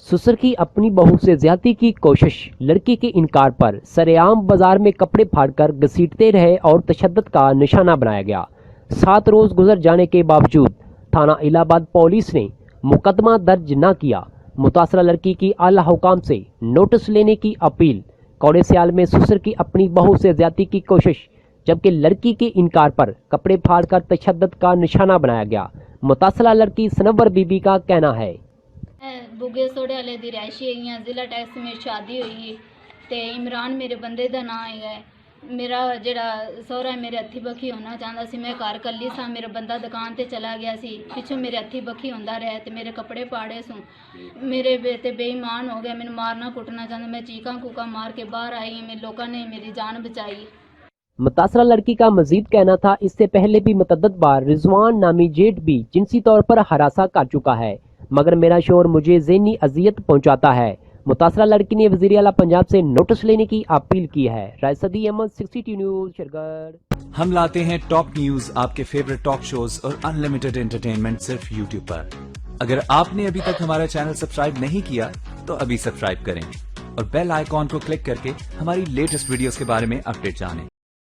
ससुर की अपनी बहू से ज्यादती की कोशिश, लड़की के इनकार पर सरेआम बाजार में कपड़े फाड़कर घसीटते रहे और तशद्दुद का निशाना बनाया गया। 7 रोज गुजर जाने के बावजूद थाना इलाहाबाद पुलिस ने मुकदमा दर्ज न किया। मुतासरा लड़की की आला हुकाम से नोटिस लेने की अपील। कौड़े सियाल में ससुर की अपनी बहू से ज्यादती की कोशिश, जबकि लड़की के इनकार पर कपड़े फाड़कर तशद्दुद का निशाना बनाया गया। मुतासरा लड़की सनवर बीबी का कहना है, बुगे सोड़े वाले दी रैशी है, जिला टैक्स में शादी हुई ते इमरान मेरे बंदे का नाम है। मेरा जड़ा सहुरा है मेरे हथी बखी होना चाहता सी। मैं घर कली सा, मेरा बंदा दुकान ते चला गया सी, पिछों मेरे हथी बखी होंदा रहा ते मेरे कपड़े पाड़े सूँ। मेरे बेटे बेईमान हो गया, मैंने मारना कुटना चाहता। मैं चीका कूका मार के बाहर आई, मेरे लोगों ने मेरी जान बचाई। मुतासरा लड़की का मजीद कहना था, इससे पहले भी मुतअद्दिद बार रिजवान नामी जेठ भी जिनसी तौर पर हरासा कर चुका है, मगर मेरा शोर मुझे ज़हनी अजियत पहुंचाता है। मुतासरा लड़की ने वज़ीर आला पंजाब से नोटिस लेने की अपील की है। रायसदी अहमद, 62 न्यूज़, शरगढ़। हम लाते हैं टॉप न्यूज, आपके फेवरेट टॉक शोज और अनलिमिटेड एंटरटेनमेंट सिर्फ यूट्यूब पर। अगर आपने अभी तक हमारा चैनल सब्सक्राइब नहीं किया तो अभी सब्सक्राइब करें और बेल आइकॉन को क्लिक करके हमारी लेटेस्ट वीडियोस के बारे में अपडेट जानें।